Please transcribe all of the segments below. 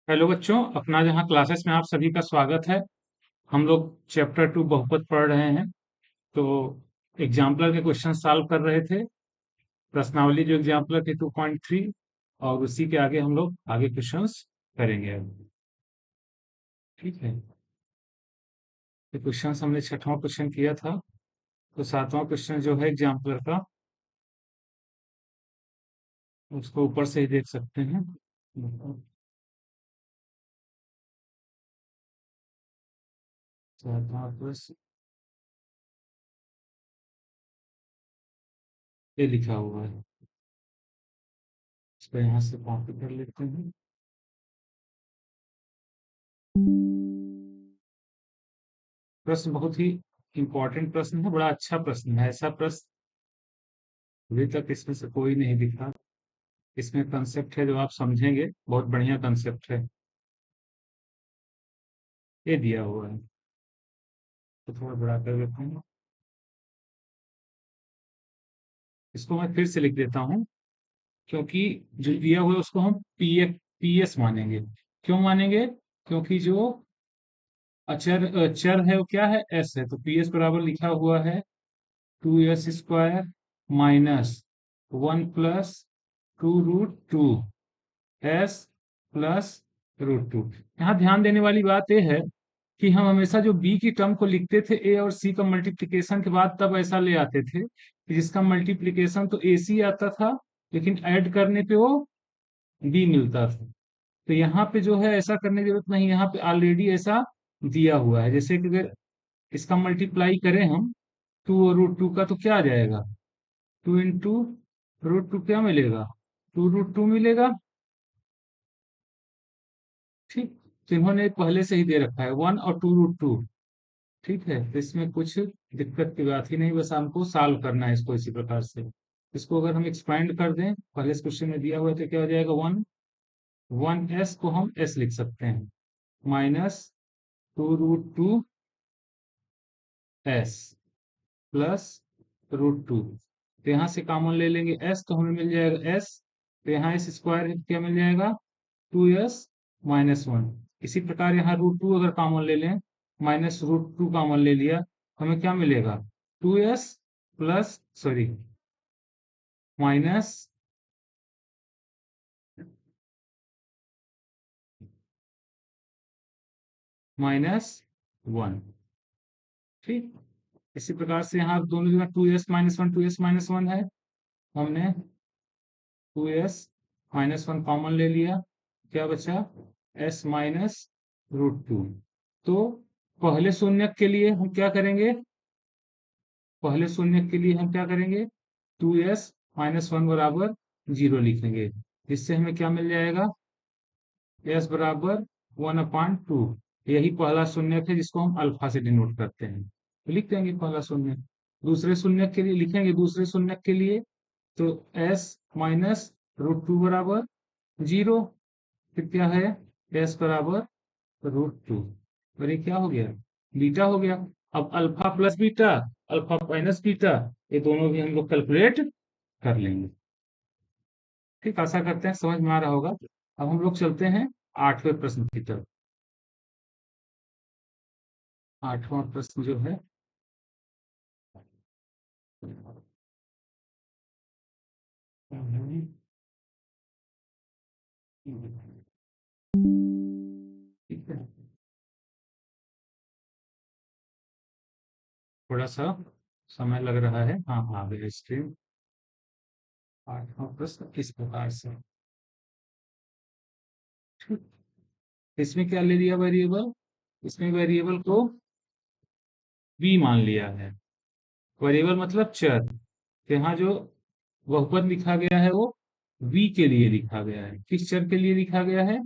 Hello बच्चों, अपना जहाँ क्लासेस में आप सभी का स्वागत है। हम लोग चैप्टर 2 बहुपद पढ़ रहे हैं। तो एग्जाम्पलर के क्वेश्चन सॉल्व कर रहे थे। प्रश्नावली जो एग्जाम्पलर के 2.3 और उसी के आगे हम लोग आगे क्वेश्चंस करेंगे अब। ठीक है, तो क्वेश्चन हमने छठवां क्वेश्चन किया था। तो सातवां क्वेश्चन जो है एग्जाम्पलर का, उसको ऊपर से ही देख सकते हैं। सातवां प्रश्न ये लिखा हुआ है, इसको यहाँ से कॉपी कर लेते हैं। प्रश्न बहुत ही इंपॉर्टेंट प्रश्न है, बड़ा अच्छा प्रश्न है। ऐसा प्रश्न अभी तक इसमें से कोई नहीं दिखा। इसमें कंसेप्ट है जो आप समझेंगे, बहुत बढ़िया कंसेप्ट है। ये दिया हुआ है, तो थोड़ा बड़ा कर देता हूँ। इसको मैं फिर से लिख देता हूँ, क्योंकि जो दिया हुआ है उसको हम पीएस मानेंगे। क्यों मानेंगे? क्योंकि जो चर है वो क्या है? एस है। तो पीएस बराबर लिखा हुआ है 2s² माइनस 1 + 2√2 एस प्लस √2। यहाँ ध्यान देने वाली बात यह है कि हम हमेशा जो बी की टर्म को लिखते थे ए और सी का मल्टीप्लिकेशन के बाद, तब ऐसा ले आते थे कि जिसका मल्टीप्लिकेशन तो ए सी आता था, लेकिन ऐड करने पे वो बी मिलता था। तो यहाँ पे जो है ऐसा करने की जरूरत नहीं, यहाँ पे ऑलरेडी ऐसा दिया हुआ है। जैसे कि अगर इसका मल्टीप्लाई करें हम 2 और √2 का, तो क्या आ जाएगा? 2 × √2 क्या मिलेगा? 2√2 मिलेगा। ठीक, तो इन्होंने पहले से ही दे रखा है 1 और 2√2। ठीक है, तो इसमें कुछ दिक्कत की बात ही नहीं, बस हमको सॉल्व करना है इसको इसी प्रकार से। इसको अगर हम एक्सपेंड कर दें, पहले इस क्वेश्चन में दिया हुआ है, तो क्या हो जाएगा? 1 को हम एस लिख सकते हैं, माइनस 2√2 एस प्लस √2। तो यहाँ से कॉमन ले लेंगे एस, तो हमें मिल जाएगा एस। तो यहाँ एस स्क्वायर क्या मिल जाएगा? 2s - 1। इसी प्रकार यहाँ √2 अगर कॉमन ले लें, -√2 कॉमन ले लिया, हमें क्या मिलेगा? 2s plus sorry minus -1। ठीक, इसी प्रकार से यहाँ दोनों जगह 2s - 1 2s - 1 है। हमने 2s - 1 कॉमन ले लिया, क्या बचा? s - √2। तो पहले शून्य के लिए हम क्या करेंगे? पहले शून्य के लिए हम क्या करेंगे? 2s - 1 बराबर 0 लिखेंगे, जिससे हमें क्या मिल जाएगा? s बराबर 1/2। यही पहला शून्य है, जिसको हम अल्फा से डिनोट करते हैं। तो लिख देंगे पहला शून्य। दूसरे शून्य के लिए लिखेंगे, दूसरे शून्य के लिए तो s - √2 बराबर 0। फिर क्या है? s बराबर √2। और ये क्या हो गया? बीटा हो गया। अब alpha plus beta, alpha minus beta, ये दोनों भी हम लोग कैलकुलेट कर लेंगे। ठीक, आशा करते हैं समझ में आ रहा होगा। अब हम लोग चलते हैं 8वें प्रश्न की तरफ। 8वां प्रश्न जो है, ठीक है, थोड़ा सा समय लग रहा है। हाँ हाँ, आ गया स्क्रीन। 8वां प्रश्न किस प्रकार से? ठीक, इसमें क्या ले लिया वेरिएबल? इसमें वेरिएबल को बी मान लिया है। वेरिएबल मतलब चर। तो यहाँ जो बहुपद लिखा गया है वो बी के लिए लिखा गया है। किस चर के लिए लिखा गया है?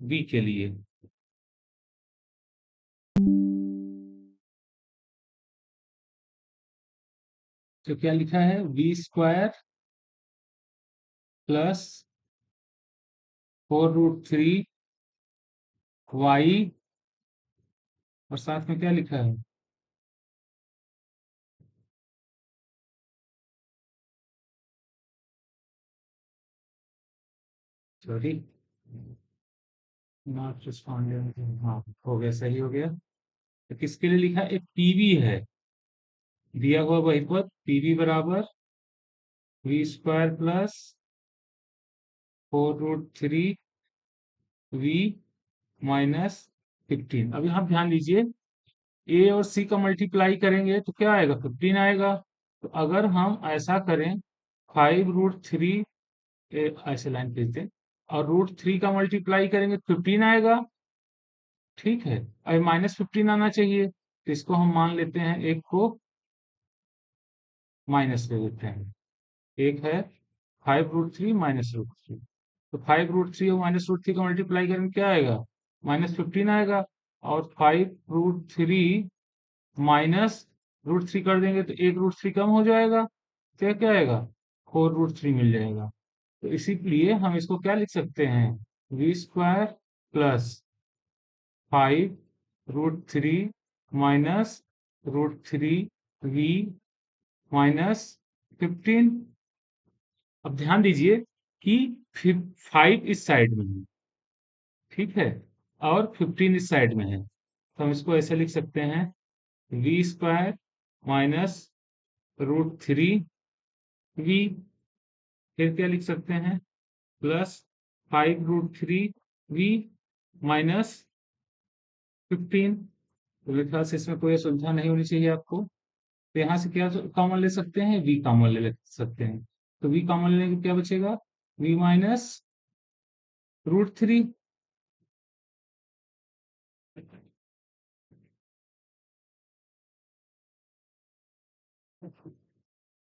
बी के लिए। तो क्या लिखा है? b² प्लस 4√3 y, और साथ में क्या लिखा है? सॉरी, नॉट रिस्पॉन्डेंट, हाँ हो गया, सही हो गया। तो किसके लिए लिखा, एक पीवी है, दिया हुआ बहुपद पीवी बराबर v² प्लस 4√3 v माइनस 15। अब यहाँ ध्यान दीजिए, ए और सी का मल्टीप्लाई करेंगे तो क्या आएगा, 15 आएगा। तो अगर हम ऐसा करें, 5√3, ऐसे लाइन खींचते हैं, और √3 का मल्टीप्लाई करेंगे तो 15 आएगा। ठीक है, अब -15 आना चाहिए, तो इसको हम मान लेते हैं, एक को माइनस ले लेते हैं। एक है 5√3 -√3, तो 5√3 और -√3 का मल्टीप्लाई करेंगे क्या आएगा, -15 आएगा। और 5√3 -√3 कर देंगे तो एक √3 कम हो जाएगा, क्या क्या आएगा, 4√3 मिल जाएगा। तो इसीलिए हम इसको क्या लिख सकते हैं, v² प्लस 5√3 -√3 v -15। अब ध्यान दीजिए कि 5 इस साइड में है, ठीक है, और 15 इस साइड में है, तो हम इसको ऐसे लिख सकते हैं, v² -√3 v, फिर क्या लिख सकते हैं, प्लस 5√3 v -15। तो मेरे ख्याल से इसमें कोई असुविधा नहीं होनी चाहिए आपको। तो यहाँ से क्या कॉमन ले सकते हैं, v कॉमन ले सकते हैं। तो v कॉमन लेने के क्या बचेगा, v -√3,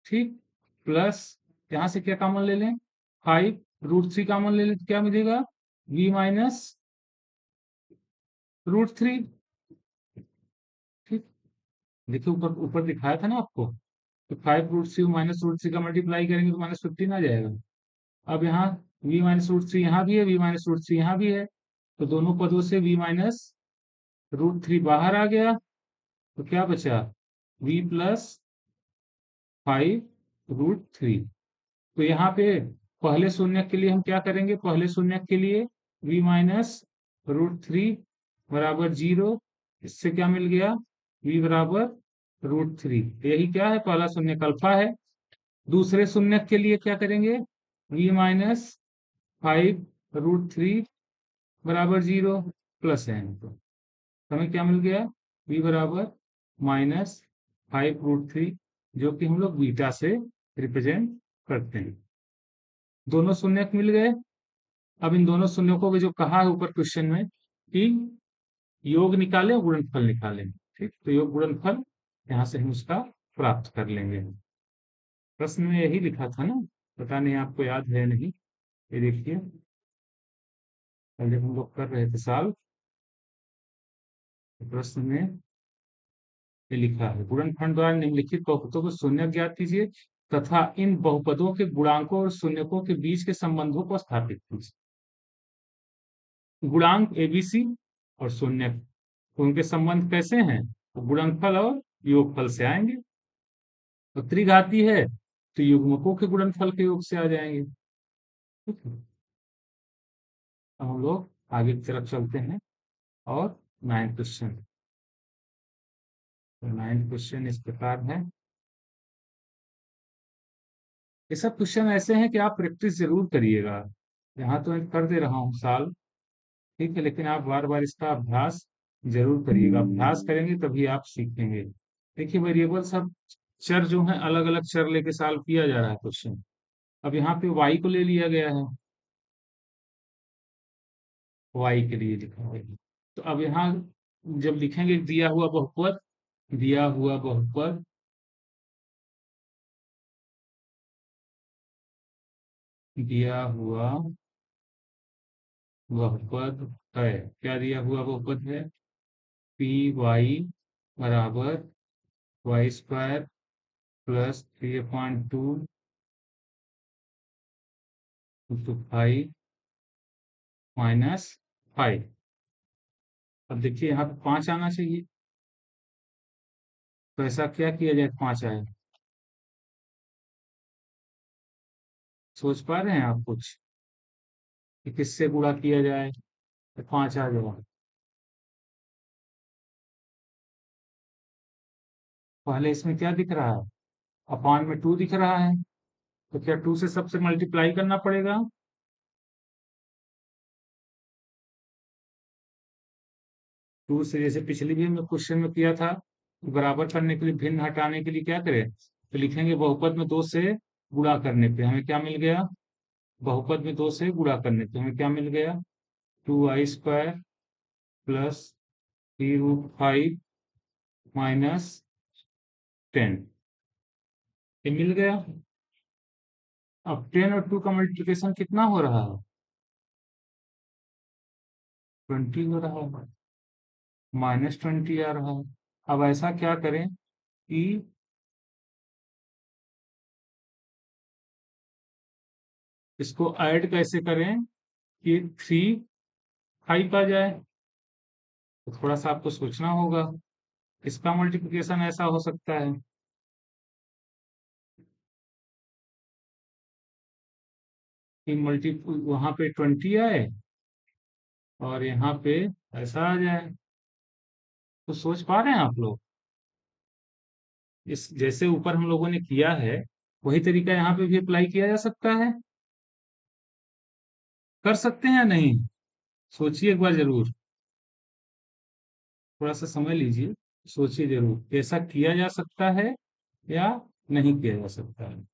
ठीक, प्लस यहाँ से क्या कॉमन ले लें, 5√3 कॉमन ले लें तो क्या मिलेगा, v -√3। ठीक, देखिए ऊपर ऊपर दिखाया था ना आपको, तो 5√3 -√3 का मल्टीप्लाई करेंगे तो -15 आ जाएगा। अब यहाँ v -√3 यहाँ भी है, v -√3 यहाँ भी है, तो दोनों पदों से v -√3 बाहर आ गया, तो क्या बचा, v प्लस 5√3। तो यहाँ पे पहले शून्य के लिए हम क्या करेंगे, पहले शून्य के लिए v -√3 बराबर 0, इससे क्या मिल गया, v बराबर √3, यही क्या है, पहला शून्य का अल्फा है। दूसरे शून्य के लिए क्या करेंगे, v -5√3 बराबर 0 प्लस है, तो हमें क्या मिल गया, v बराबर -5√3, जो कि हम लोग बीटा से रिप्रेजेंट करते हैं। दोनों शून्य मिल गए। अब इन दोनों शून्यों को भी जो कहा है ऊपर क्वेश्चन में कि योग निकालें गुणनफल निकालें, ठीक, तो योग गुणनफल यहाँ से हम उसका प्राप्त कर लेंगे। प्रश्न में यही लिखा था ना, पता नहीं आपको याद है नहीं, ये देखिए पहले हम लोग कर रहे थे साल, प्रश्न में ये लिखा है, गुणनफल द्वारा निम्नलिखित बहुपदों को शून्य ज्ञात कीजिए तथा इन बहुपदों के गुणांकों और शून्यकों के बीच के संबंधों को स्थापित कीजिए। गुणांक एबीसी और शून्य, तो उनके संबंध कैसे हैं, तो गुणनफल और योगफल से आएंगे। तो त्रिघाती है तो युग्मकों के गुणनफल के योग से आ जाएंगे। ठीक है, अब हम लोग आगे की तरफ चलते हैं, और 9 क्वेश्चन, तो 9 क्वेश्चन इस प्रकार है। ये सब क्वेश्चन ऐसे हैं कि आप प्रैक्टिस जरूर करिएगा, यहाँ तो मैं कर दे रहा हूँ साल, ठीक है, लेकिन आप बार बार इसका अभ्यास जरूर करिएगा, अभ्यास करेंगे तभी आप सीखेंगे। देखिए वेरिएबल सब चर जो है, अलग अलग चर लेके सॉल्व किया जा रहा है क्वेश्चन। अब यहाँ पे y को ले लिया गया है, y के लिए लिखा है, तो अब यहाँ जब लिखेंगे दिया हुआ बहुपद, दिया हुआ बहुपद दिया हुआ बहुपद है, क्या दिया हुआ बहुपद है, पी वाई बराबर y² प्लस 3/2 इंटू 5 -5। अब देखिए यहाँ पे 5 आना चाहिए, तो ऐसा क्या किया जाए 5 आए, सोच पा रहे हैं आप कुछ कि किससे गुणा किया जाए, तो 5 आ जाएगा। पहले इसमें क्या दिख रहा है? अपान में 2 दिख रहा है, तो क्या 2 से सबसे मल्टीप्लाई करना पड़ेगा? 2 से, जैसे पिछली भी हमने क्वेश्चन में किया था, बराबर करने के लिए, भिन्न हटाने के लिए क्या करें? तो लिखेंगे बहुपद में 2 से गुणा करने पे हमें क्या मिल गया? बहुपद में 2 से गुणा करने पे हमें क्या मिल गया? 2i² प्लस 3√5 माइनस 10, ये मिल गया। अब 10 और 2 का मल्टीप्लिकेशन कितना हो रहा है? 20 हो रहा है, -20 आ रहा है। अब ऐसा क्या करें कि इसको ऐड कैसे करें कि 3 5 आ जाए? तो थोड़ा सा आपको सोचना होगा। इसका मल्टीप्लिकेशन ऐसा हो सकता है कि मल्टी वहां पे 20 आए और यहाँ पे ऐसा आ जाए। तो सोच पा रहे हैं आप लोग? इस जैसे ऊपर हम लोगों ने किया है, वही तरीका यहाँ पे भी अप्लाई किया जा सकता है। कर सकते हैं या नहीं? सोचिए एक बार जरूर, थोड़ा सा समय लीजिए, सोचिए जरूर, ऐसा किया जा सकता है या नहीं किया जा सकता है।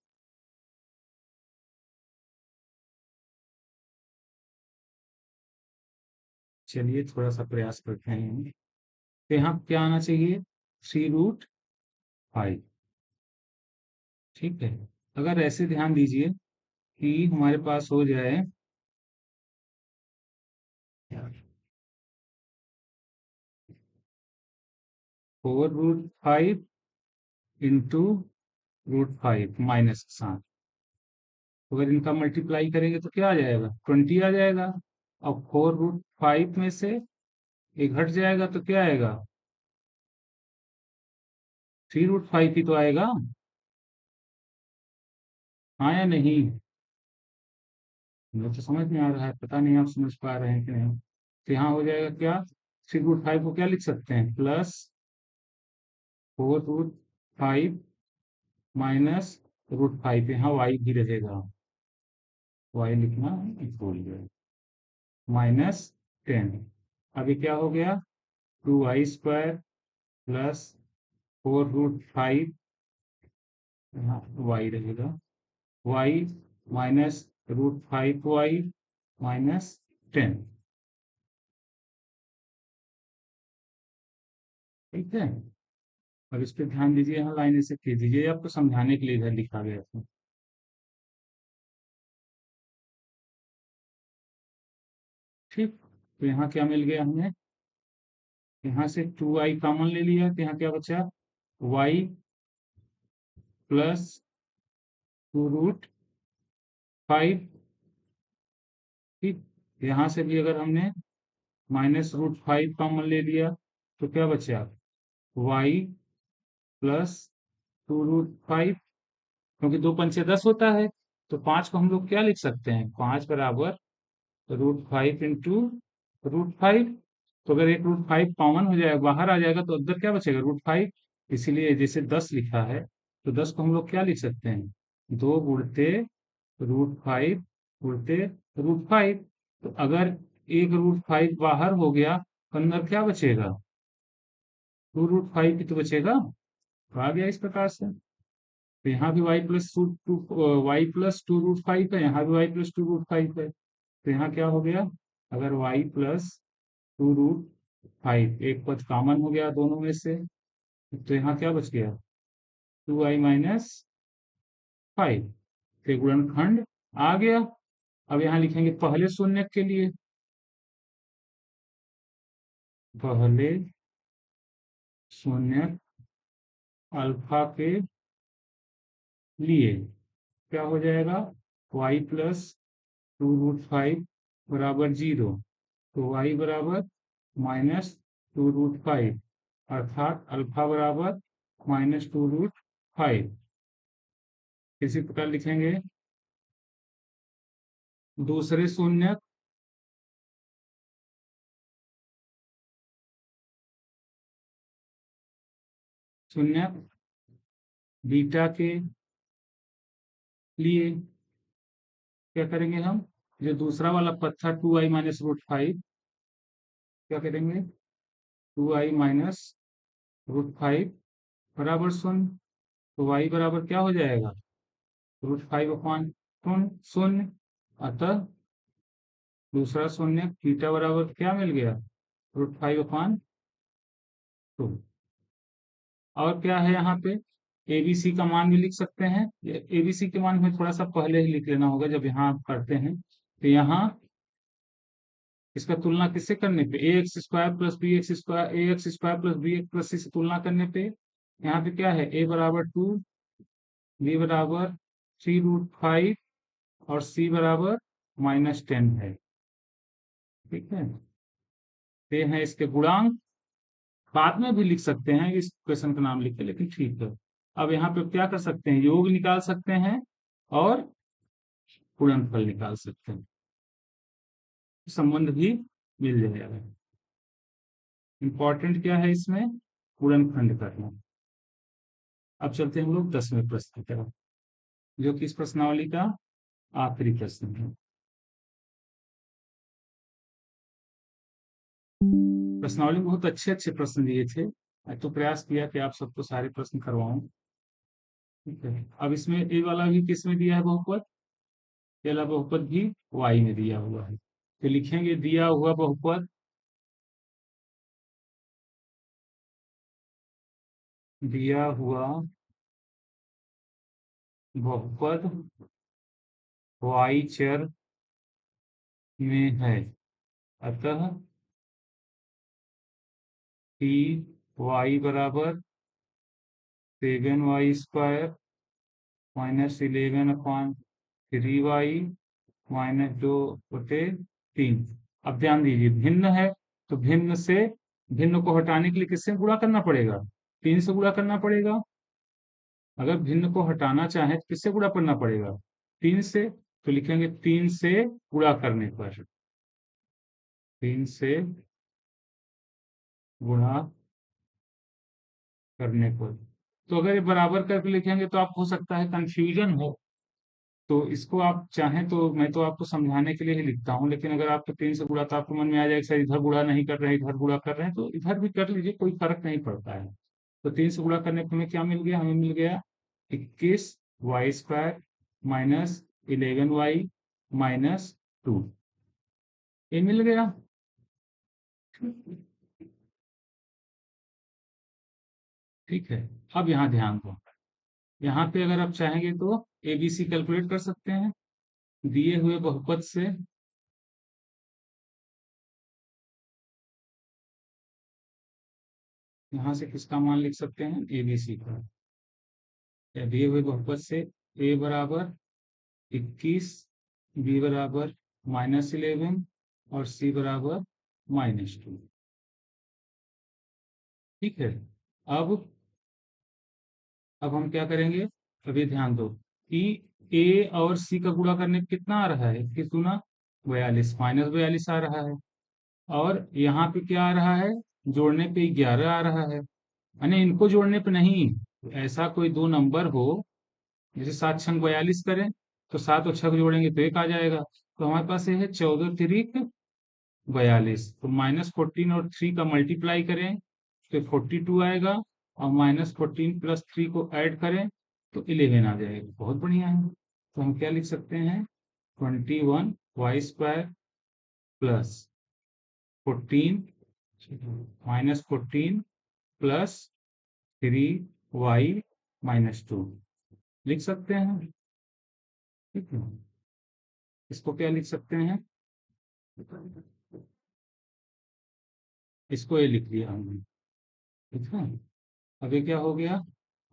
चलिए थोड़ा सा प्रयास करते हैं। तो यहाँ क्या आना चाहिए? 3√5। ठीक है, अगर ऐसे ध्यान दीजिए कि हमारे पास हो जाए 4√5 इंटू √5 माइनस 7, अगर इनका मल्टीप्लाई करेंगे तो क्या आ जाएगा? 20 आ जाएगा। अब 4√5 में से एक घट जाएगा तो क्या आएगा? 3√5 ही तो आएगा। हाँ या नहीं? मुझे तो समझ में आ रहा है, पता नहीं आप समझ पा रहे हैं कि नहीं। तो यहाँ हो जाएगा क्या? 3√5 को क्या लिख सकते हैं? प्लस 4√5 माइनस √5, यहाँ वाई भी रहेगा, वाई लिखना भूल गए, -10। अभी क्या हो गया? 2i² प्लस 4√5, यहाँ वाई रहेगा, वाई माइनस √5y -10। ठीक है, अब इस पे ध्यान दीजिए, यहाँ लाइन ऐसे खींच दीजिए, आपको समझाने के लिए इधर लिखा गया था। ठीक, तो यहाँ क्या मिल गया हमें? यहाँ से 2i कॉमन ले लिया तो यहाँ क्या बचा? y plus 2√5। ठीक, यहाँ से भी अगर हमने -√5 कॉमन ले लिया तो क्या बचा? y प्लस 2√5, क्योंकि 2×5 = 10 होता है, तो 5 को हम लोग क्या लिख सकते हैं? 5 बराबर √5 इंटू √5। तो अगर एक √5 कॉमन हो जाएगा, बाहर आ जाएगा, तो अंदर क्या बचेगा? √5। इसीलिए जैसे 10 लिखा है, तो 10 को हम लोग क्या लिख सकते हैं? 2 गुणते √5 गुणते √5। तो अगर एक √5 बाहर हो गया तो अंदर क्या बचेगा? 2√5 ही तो बचेगा। तो आ गया इस प्रकार से। तो यहाँ भी y+2 √5 है, यहाँ भी y+2 √5 है। तो यहाँ क्या हो गया? अगर y+2 √5, एक पद कॉमन हो गया दोनों में से, तो यहाँ क्या बच गया? 2i-5 के गुणनखंड आ गया। अब यहाँ लिखेंगे पहले शून्य के लिए, पहले शून्य अल्फा के लिए क्या हो जाएगा? y+2 √5 बराबर 0। तो y बराबर -2 √5, अर्थात अल्फा बराबर -2 √5। इसी प्रकार लिखेंगे दूसरे शून्य शून्य बीटा के लिए क्या करेंगे हम, जो दूसरा वाला पद था 2i माइनस रूट फाइव, क्या करेंगे 2i माइनस रूट फाइव बराबर शून्य। तो y बराबर क्या हो जाएगा, रूट फाइव अपॉन शून्य। अतः दूसरा शून्य थीटा बराबर क्या मिल गया, रूट फाइव अपॉन टू। और क्या है यहाँ पे, एबीसी का मान भी लिख सकते हैं। एबीसी के मान में थोड़ा सा पहले ही लिख लेना होगा जब यहाँ आप करते हैं। तो यहाँ इसका तुलना किससे करने पे, a x square plus b x square, a x square plus b x plus c से तुलना करने पे यहाँ पे क्या है, ए बराबर 2, बी बराबर 3√5 और सी बराबर -10 है। ठीक है, ये है इसके गुणांक। बाद में भी लिख सकते हैं इस क्वेश्चन का नाम लिख के, लेकिन ठीक है। अब यहाँ पे क्या कर सकते हैं, योग निकाल सकते हैं और गुणनफल निकाल सकते हैं, संबंध भी मिल जाएगा। इंपॉर्टेंट क्या है इसमें, गुणनखंड करना। अब चलते हैं हम लोग 10वें प्रश्न की तरफ, जो कि इस प्रश्नावली का आखिरी प्रश्न है। प्रश्नावली में बहुत अच्छे अच्छे प्रश्न दिए थे, मैं तो प्रयास किया कि आप सबको सारे प्रश्न करवाऊं। ठीक है, अब इसमें ए वाला भी किस में दिया है बहुपद, ये वाला बहुपद भी वाई में दिया हुआ है। तो लिखेंगे दिया हुआ बहुपद, दिया हुआ बहुपद वाई चर में है। अतः टी वाई बराबर 7y² माइनस 11/3y माइनस 2/3। अब ध्यान दीजिए, भिन्न है तो भिन्न से, भिन्न को हटाने के लिए किससे गुणा करना पड़ेगा, 3 से गुणा करना पड़ेगा। अगर भिन्न को हटाना चाहे तो किससे गुणा करना पड़ेगा, 3 से। तो लिखेंगे 3 से गुणा करने पर, 3 से गुणा करने पर। तो अगर ये बराबर करके लिखेंगे तो आप हो सकता है कंफ्यूजन हो, तो इसको आप चाहें तो मैं तो आपको समझाने के लिए ही लिखता हूँ, लेकिन अगर आपको 3 से गुणा तो आपको मन में आ जाएगा सर इधर गुणा नहीं कर रहे हैं इधर गुणा कर रहे हैं, तो इधर भी कर लीजिए, कोई फर्क नहीं पड़ता है। तो 3 से गुणा करने पर हमें क्या मिल गया, हमें मिल गया 21y² माइनस 11y माइनस 2, ये मिल गया। ठीक है, अब यहाँ ध्यान दो, यहाँ पे अगर आप चाहेंगे तो एबीसी कैलकुलेट कर सकते हैं दिए हुए बहुपद से। यहाँ से किसका मान लिख सकते हैं, एबीसी का, या दिए हुए बहुपद से ए बराबर 21, बी बराबर -11 और सी बराबर -2। ठीक है, अब अब हम क्या करेंगे, अभी ध्यान दो कि ए और सी का गुणा करने पे कितना आ रहा है, 21 गुना 42 -42 आ रहा है। और यहाँ पे क्या आ रहा है, जोड़ने पे 11 आ रहा है, यानी इनको जोड़ने पे नहीं। ऐसा कोई दो नंबर हो, जैसे 7 छंग 42 करें तो 7 और 6 जोड़ेंगे तो 1 आ जाएगा। तो हमारे पास ये है 14 तिरिक 42, तो -14 और 3 का मल्टीप्लाई करें तो 42 आएगा, और -14 प्लस 3 को ऐड करें तो 11 आ जाएगा। बहुत बढ़िया है, तो हम क्या लिख सकते हैं, 21y² प्लस 14 -14 प्लस 3y -2 लिख सकते हैं। ठीक है, इसको क्या लिख सकते हैं, इसको ये लिख लिया हमने। ठीक है, अब ये क्या हो गया,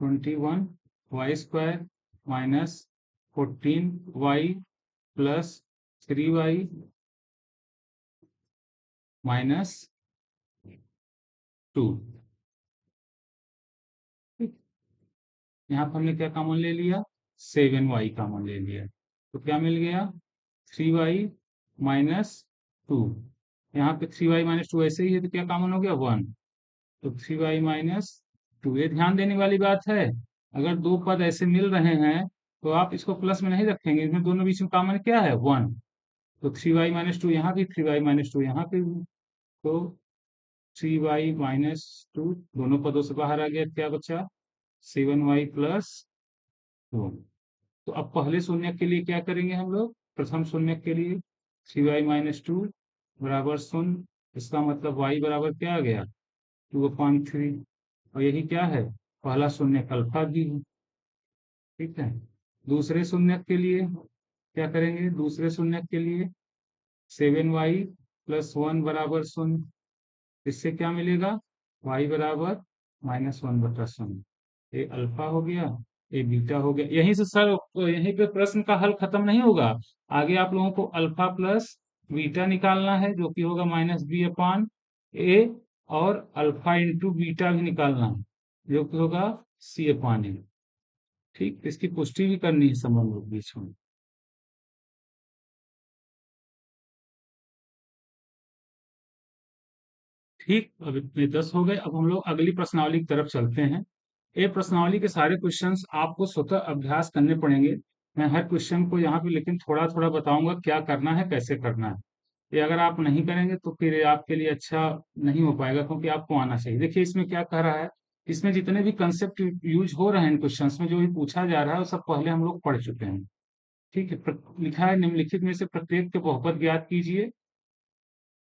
21y² minus 14y plus 3y -2। यहाँ पर हमने क्या कॉमन ले लिया, 7y कॉमन ले लिया, तो क्या मिल गया 3y -2। यहाँ पे 3y -2 ऐसे ही है तो क्या कॉमन हो गया 1, तो 3y टू। ये ध्यान देने वाली बात है। अगर दो पद ऐसे मिल रहे हैं तो आप इसको प्लस में नहीं रखेंगे, इसमें दोनों बीच में कॉमन क्या है, वन। तो 3y-2 यहाँ भी, 3y-2 यहाँ पे भी। तो 3y-2 दोनों पदों से बाहर आ गया, क्या बचा, 7y+2। तो अब पहले शून्य के लिए क्या करेंगे हम लोग, प्रथम शून्य के लिए 3y-2 बराबर शून्य। इसका मतलब y बराबर क्या आ गया, 2/3। और यही क्या है, पहला शून्य अल्फा भी है। ठीक है। दूसरे शून्य के लिए क्या करेंगे, दूसरे शून्य के लिए 7y+1 बराबर शून्य। इससे क्या मिलेगा, y बराबर -1/0। ये अल्फा हो गया, ये बीटा हो गया। यहीं से सर यहीं पे प्रश्न का हल खत्म नहीं होगा। आगे आप लोगों को अल्फा प्लस बीटा निकालना है, जो कि होगा -b/a, और अल्फा इंटू बीटा भी निकालना है, जो कि होगा c/a। ठीक, इसकी पुष्टि भी करनी है संबंधों के बीच में। ठीक, अब इतने 10 हो गए। अब हम लोग अगली प्रश्नावली की तरफ चलते हैं। ये प्रश्नावली के सारे क्वेश्चंस आपको स्वतः अभ्यास करने पड़ेंगे। मैं हर क्वेश्चन को यहाँ पे लेकिन थोड़ा थोड़ा बताऊंगा क्या करना है, कैसे करना है। ये अगर आप नहीं करेंगे तो फिर ये आपके लिए अच्छा नहीं हो पाएगा, क्योंकि आपको आना चाहिए। देखिए इसमें क्या कह रहा है, इसमें जितने भी कंसेप्ट यूज हो रहे हैं इन क्वेश्चंस में, जो भी पूछा जा रहा है वो सब पहले हम लोग पढ़ चुके हैं। ठीक है। लिखा है निम्नलिखित में से प्रत्येक के बहुपद ज्ञात कीजिए।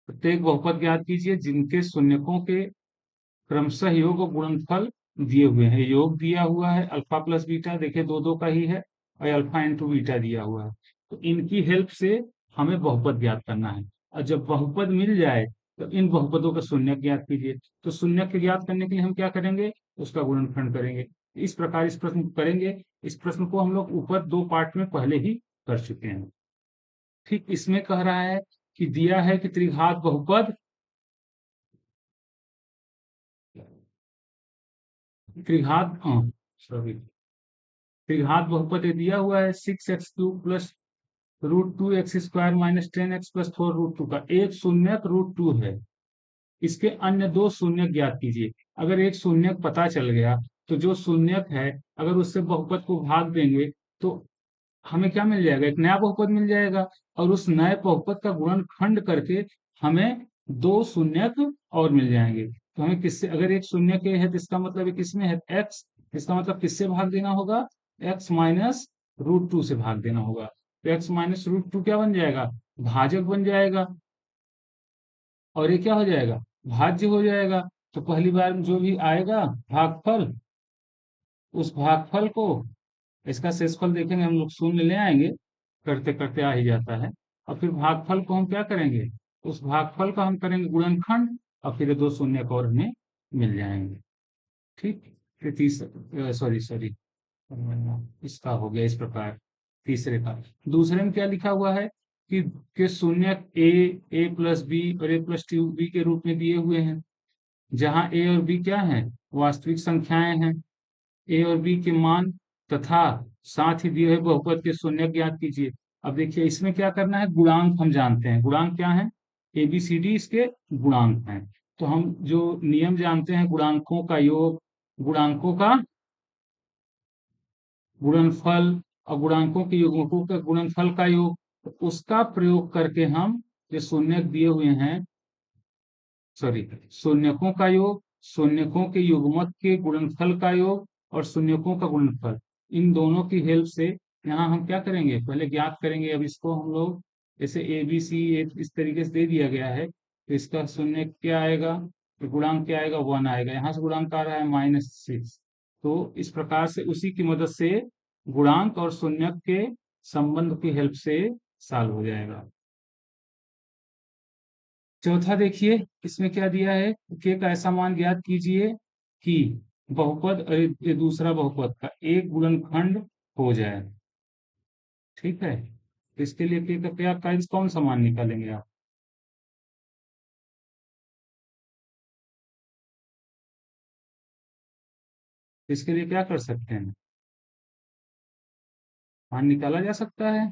प्रत्येक बहुपद ज्ञात कीजिए जिनके शून्यकों के क्रमशः योग और गुणनफल दिए हुए हैं। योग दिया हुआ है अल्फा प्लस बीटा, देखिए दो दो का ही है, और अल्फा इंटू बीटा दिया हुआ है। तो इनकी हेल्प से हमें बहुपद ज्ञात करना है। और जब बहुपद मिल जाए तो इन बहुपदों का शून्य ज्ञात कीजिए। तो शून्य के ज्ञात करने के लिए हम क्या करेंगे, उसका गुणनखंड करेंगे। इस प्रकार इस प्रश्न को करेंगे। इस प्रश्न को हम लोग ऊपर दो पार्ट में पहले ही कर चुके हैं। ठीक, इसमें कह रहा है कि दिया है कि त्रिघात बहुपद, त्रिघात सॉरी त्रिघात बहुपद ये दिया हुआ है 6x³ plus √2x² minus 10x plus 4√2 का एक शून्यक √2 है। इसके अन्य दो शून्यक ज्ञात कीजिए। अगर एक शून्यक पता चल गया तो जो शून्यक है अगर उससे बहुपद को भाग देंगे तो हमें क्या मिल जाएगा, एक नया बहुपद मिल जाएगा। और उस नए बहुपद का गुणनखंड करके हमें दो शून्यक और मिल जाएंगे। तो हमें किससे, अगर एक शून्य के है तो इसका मतलब ये किसमें है, x। इसका मतलब किससे भाग देना होगा, x-√2 से भाग देना होगा। तो x-√2 क्या बन जाएगा, भाजक बन जाएगा, और ये क्या हो जाएगा, भाज्य हो जाएगा। तो पहली बार जो भी आएगा भागफल, उस भागफल को, इसका शेषफल देखेंगे हम लोग शून्य ले आएंगे, करते करते आ ही जाता है। और फिर भागफल को हम क्या करेंगे, उस भागफल का हम करेंगे गुणनखंड, और फिर ये दो शून्य और हमें मिल जाएंगे। ठीक, फिर सॉरी सॉरी इसका हो गया इस प्रकार। तीसरे का, दूसरे में क्या लिखा हुआ है कि शून्य a+b और a+2b के रूप में दिए हुए हैं, जहां a और b क्या है, वास्तविक संख्याएं हैं। ए और बी के मान तथा साथ ही दिए हुए बहुपद के शून्य ज्ञात कीजिए। अब देखिए इसमें क्या करना है, गुणांक हम जानते हैं। गुणांक क्या है, ए बी सी डी इसके गुणांक हैं। तो हम जो नियम जानते हैं, गुणांकों का योग, गुणांकों का गुणनफल, और गुणांकों के युग्मकों का गुणनफल का योग, तो उसका प्रयोग करके हम जो शून्य दिए हुए हैं, सॉरी, शून्यकों का योग, शून्यकों के युग्मक के गुणनफल का योग, और शून्यकों का गुणनफल, इन दोनों की हेल्प से यहाँ हम क्या करेंगे, पहले ज्ञात करेंगे। अब इसको हम लोग जैसे ए बी सी इस तरीके से दे दिया गया है, तो इसका शून्य क्या आएगा, तो गुणांक क्या आएगा, 1 आएगा। यहाँ से गुणांक आ रहा है -6। तो इस प्रकार से उसी की मदद से गुणांक और शून्यक के संबंध की हेल्प से सॉल्व हो जाएगा। चौथा देखिए, इसमें क्या दिया है, के का ऐसा मान ज्ञात कीजिए कि बहुपद और ये दूसरा बहुपद का एक गुणनखंड हो जाए। ठीक है, तो इसके लिए के का क्या कौन सा मान निकालेंगे आप, इसके लिए क्या कर सकते हैं, मान निकाला जा सकता है।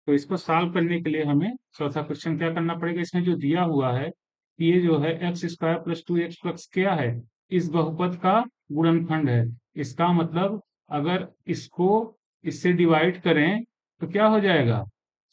तो इसको सॉल्व करने के लिए हमें चौथा क्वेश्चन क्या करना पड़ेगा, इसमें जो दिया हुआ है कि ये जो है x square plus 2x plus क्या है, इस बहुपद का गुणनखंड है। इसका मतलब अगर इसको इससे डिवाइड करें तो क्या हो जाएगा,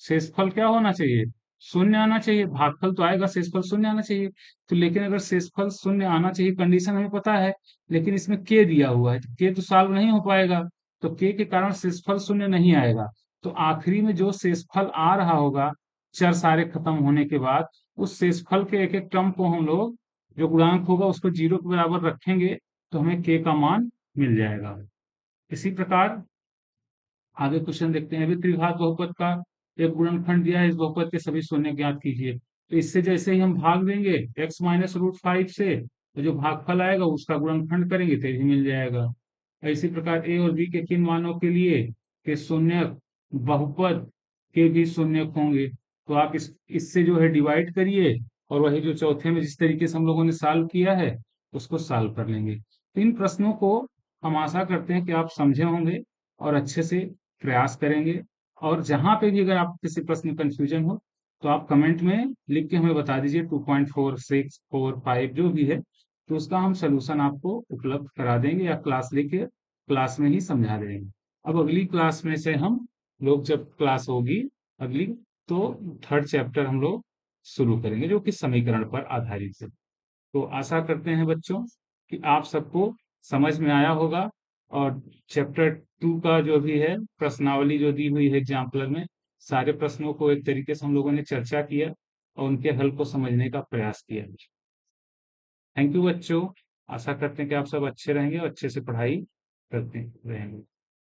शेषफल क्या होना चाहिए, शून्य आना चाहिए। भागफल तो आएगा, शेषफल शून्य आना चाहिए। तो लेकिन अगर शेषफल शून्य आना चाहिए, कंडीशन हमें पता है, लेकिन इसमें के दिया हुआ है, तो के तो सॉल्व नहीं हो पाएगा। तो के के कारण शेषफल शून्य नहीं आएगा। तो आखिरी में जो शेषफल आ रहा होगा चर सारे खत्म होने के बाद, उस शेषफल के एक एक टर्म को हम लोग, जो गुणांक होगा उसको 0 के बराबर रखेंगे, तो हमें के का मान मिल जाएगा। इसी प्रकार आगे क्वेश्चन देखते हैं। अभी त्रिघात बहुपद का एक गुणनखंड दिया है, इस बहुपद के सभी शून्य ज्ञात कीजिए। तो इससे जैसे ही हम भाग देंगे x माइनस रूट फाइव से, तो जो भागफल आएगा उसका गुणनखंड करेंगे तो भी मिल जाएगा। इसी प्रकार a और b के किन मानों के लिए के शून्य बहुपद के भी शून्य होंगे, तो आप इससे जो है डिवाइड करिए, और वही जो चौथे में जिस तरीके से हम लोगों ने सॉल्व किया है उसको सॉल्व कर लेंगे। तो इन प्रश्नों को हम आशा करते हैं कि आप समझे होंगे और अच्छे से प्रयास करेंगे। और जहां पे भी अगर आप किसी प्रश्न में कंफ्यूजन हो तो आप कमेंट में लिख के हमें बता दीजिए, 2.4 6 4 5 जो भी है, तो उसका हम सलूशन आपको उपलब्ध करा देंगे, या क्लास लेके क्लास में ही समझा देंगे। अब अगली क्लास में से हम लोग, जब क्लास होगी अगली, तो थर्ड चैप्टर हम लोग शुरू करेंगे जो कि समीकरण पर आधारित है। तो आशा करते हैं बच्चों कि आप सबको समझ में आया होगा, और चैप्टर 2 का जो भी है प्रश्नावली जो दी हुई है एग्जाम्पलर में, सारे प्रश्नों को एक तरीके से हम लोगों ने चर्चा किया और उनके हल को समझने का प्रयास किया। थैंक यू बच्चों। आशा करते हैं कि आप सब अच्छे रहेंगे और अच्छे से पढ़ाई करते रहेंगे।